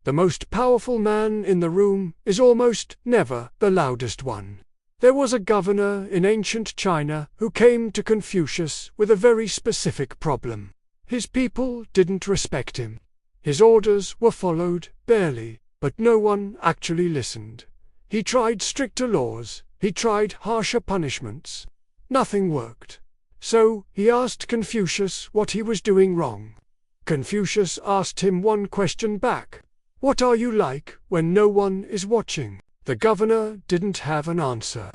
The most powerful man in the room is almost never the loudest one. There was a governor in ancient China who came to Confucius with a very specific problem. His people didn't respect him. His orders were followed, barely, but no one actually listened. He tried stricter laws, he tried harsher punishments. Nothing worked. So he asked Confucius what he was doing wrong. Confucius asked him one question back. What are you like when no one is watching? The governor didn't have an answer.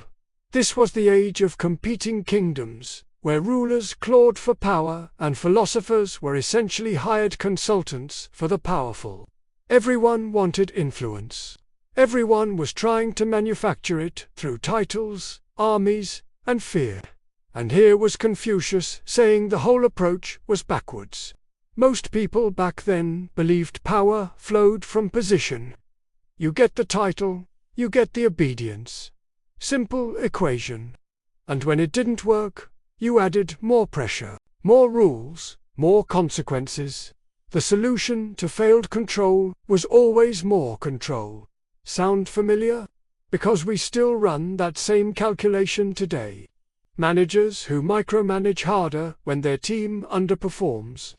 This was the age of competing kingdoms, where rulers clawed for power and philosophers were essentially hired consultants for the powerful. Everyone wanted influence. Everyone was trying to manufacture it through titles, armies, and fear. And here was Confucius saying the whole approach was backwards. Most people back then believed power flowed from position. You get the title, you get the obedience. Simple equation. And when it didn't work, you added more pressure, more rules, more consequences. The solution to failed control was always more control. Sound familiar? Because we still run that same calculation today. Managers who micromanage harder when their team underperforms.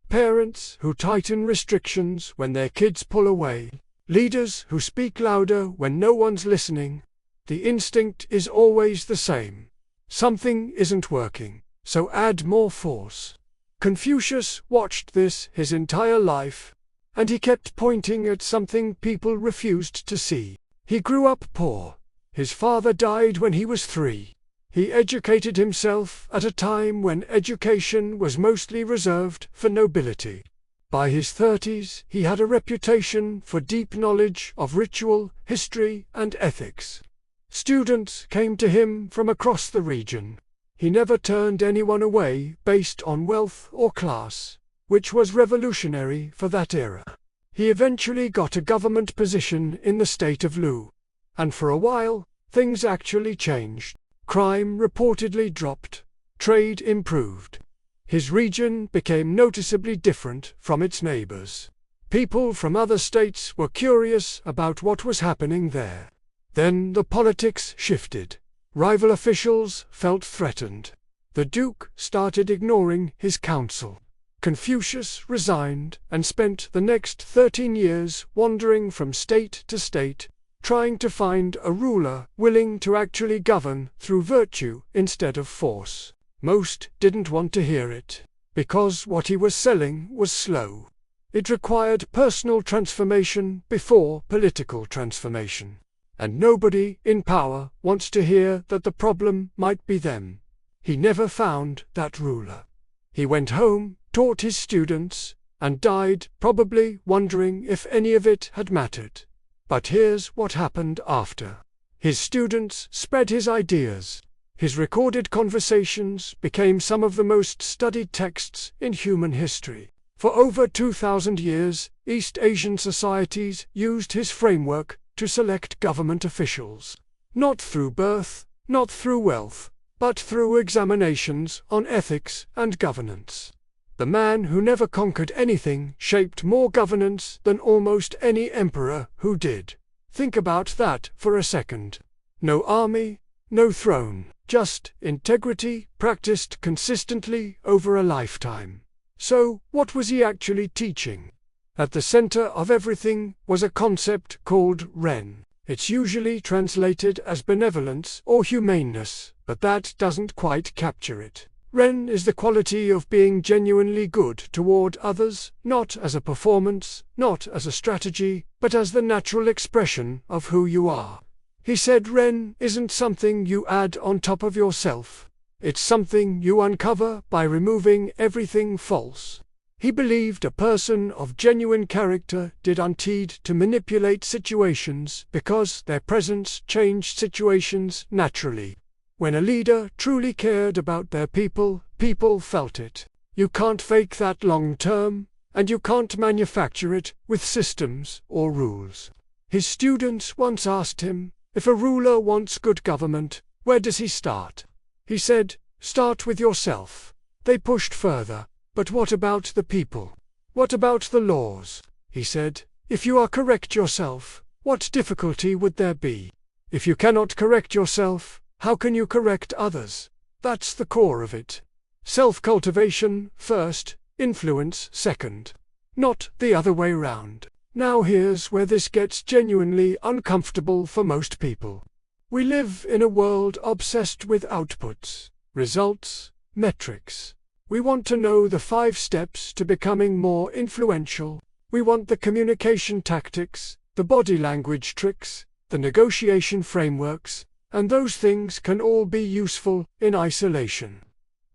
Parents who tighten restrictions when their kids pull away. Leaders who speak louder when no one's listening. The instinct is always the same. Something isn't working, so add more force. Confucius watched this his entire life, and he kept pointing at something people refused to see. He grew up poor. His father died when he was 3. He educated himself at a time when education was mostly reserved for nobility. By his 30s, he had a reputation for deep knowledge of ritual, history, and ethics. Students came to him from across the region. He never turned anyone away based on wealth or class, which was revolutionary for that era. He eventually got a government position in the state of Lu. And for a while, things actually changed. Crime reportedly dropped. Trade improved. His region became noticeably different from its neighbors. People from other states were curious about what was happening there. Then the politics shifted. Rival officials felt threatened. The Duke started ignoring his counsel. Confucius resigned and spent the next 13 years wandering from state to state, trying to find a ruler willing to actually govern through virtue instead of force. Most didn't want to hear it, because what he was selling was slow. It required personal transformation before political transformation. And nobody in power wants to hear that the problem might be them. He never found that ruler. He went home, taught his students, and died probably wondering if any of it had mattered. But here's what happened after. His students spread his ideas. His recorded conversations became some of the most studied texts in human history. For over 2,000 years, East Asian societies used his framework to select government officials. Not through birth, not through wealth, but through examinations on ethics and governance. The man who never conquered anything shaped more governance than almost any emperor who did. Think about that for a second. No army, no throne, just integrity practiced consistently over a lifetime. So, what was he actually teaching? At the center of everything was a concept called Ren. It's usually translated as benevolence or humaneness, but that doesn't quite capture it. Ren is the quality of being genuinely good toward others, not as a performance, not as a strategy, but as the natural expression of who you are. He said Ren isn't something you add on top of yourself. It's something you uncover by removing everything false. He believed a person of genuine character didn't need to manipulate situations because their presence changed situations naturally. When a leader truly cared about their people, people felt it. You can't fake that long term, and you can't manufacture it with systems or rules. His students once asked him, if a ruler wants good government, where does he start? He said, start with yourself. They pushed further. But what about the people? What about the laws? He said, If you are correct yourself, what difficulty would there be? If you cannot correct yourself, how can you correct others? That's the core of it. Self-cultivation first, influence second. Not the other way round. Now here's where this gets genuinely uncomfortable for most people. We live in a world obsessed with outputs, results, metrics. We want to know the 5 steps to becoming more influential. We want the communication tactics, the body language tricks, the negotiation frameworks, and those things can all be useful in isolation.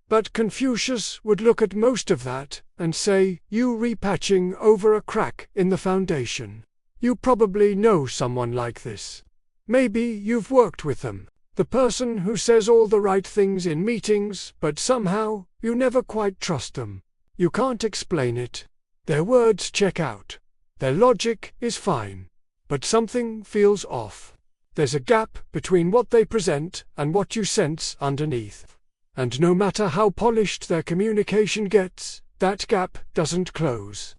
But Confucius would look at most of that and say, you repatching over a crack in the foundation. You probably know someone like this. Maybe you've worked with them. The person who says all the right things in meetings, but somehow you never quite trust them. You can't explain it. Their words check out. Their logic is fine. But something feels off. There's a gap between what they present and what you sense underneath. And no matter how polished their communication gets, that gap doesn't close.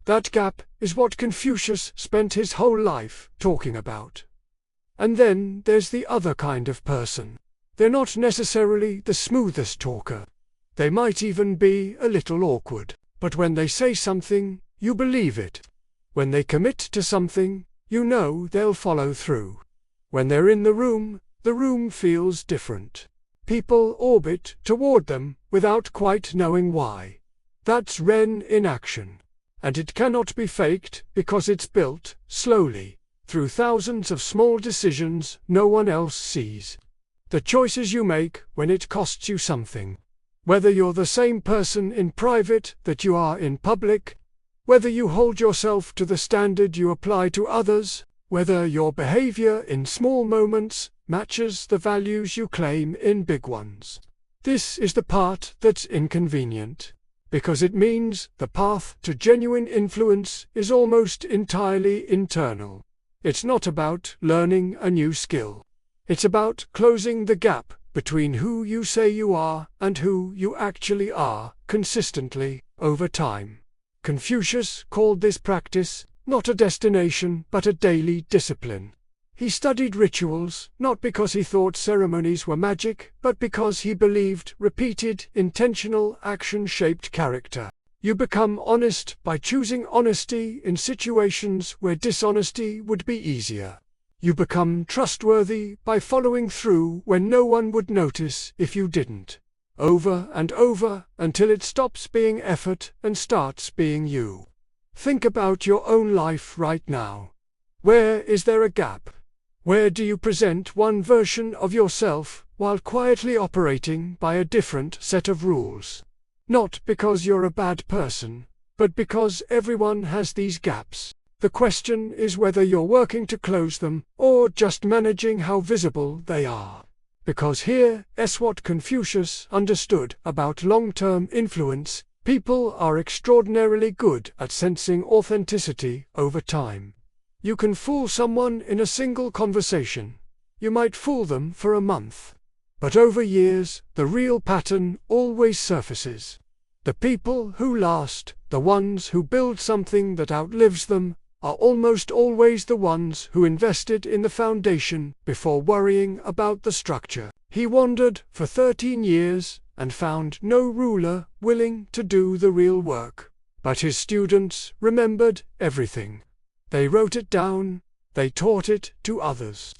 That gap is what Confucius spent his whole life talking about. And then there's the other kind of person. They're not necessarily the smoothest talker. They might even be a little awkward. But when they say something, you believe it. When they commit to something, you know they'll follow through. When they're in the room feels different. People orbit toward them without quite knowing why. That's Ren in action. And it cannot be faked because it's built, slowly, through thousands of small decisions no one else sees. The choices you make when it costs you something. Whether you're the same person in private that you are in public, whether you hold yourself to the standard you apply to others, whether your behavior in small moments matches the values you claim in big ones. This is the part that's inconvenient, because it means the path to genuine influence is almost entirely internal. It's not about learning a new skill. It's about closing the gap between who you say you are and who you actually are, consistently, over time. Confucius called this practice not a destination but a daily discipline. He studied rituals, not because he thought ceremonies were magic, but because he believed repeated, intentional action shaped character. You become honest by choosing honesty in situations where dishonesty would be easier. You become trustworthy by following through when no one would notice if you didn't. Over and over until it stops being effort and starts being you. Think about your own life right now. Where is there a gap? Where do you present one version of yourself while quietly operating by a different set of rules? Not because you're a bad person, but because everyone has these gaps. The question is whether you're working to close them, or just managing how visible they are. Because here's what Confucius understood about long-term influence. People are extraordinarily good at sensing authenticity over time. You can fool someone in a single conversation. You might fool them for a month. But over years, the real pattern always surfaces. The people who last, the ones who build something that outlives them, are almost always the ones who invested in the foundation before worrying about the structure. He wandered for 13 years and found no ruler willing to do the real work. But his students remembered everything. They wrote it down, they taught it to others.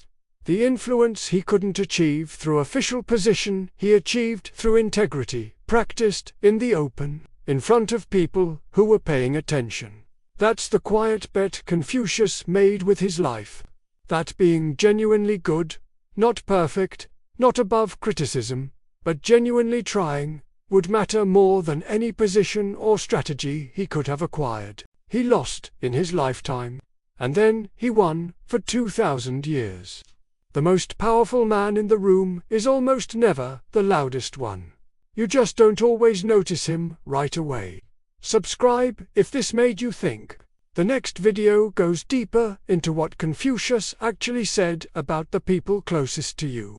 The influence he couldn't achieve through official position, he achieved through integrity, practiced in the open, in front of people who were paying attention. That's the quiet bet Confucius made with his life. That being genuinely good, not perfect, not above criticism, but genuinely trying, would matter more than any position or strategy he could have acquired. He lost in his lifetime, and then he won for 2,000 years. The most powerful man in the room is almost never the loudest one. You just don't always notice him right away. Subscribe if this made you think. The next video goes deeper into what Confucius actually said about the people closest to you.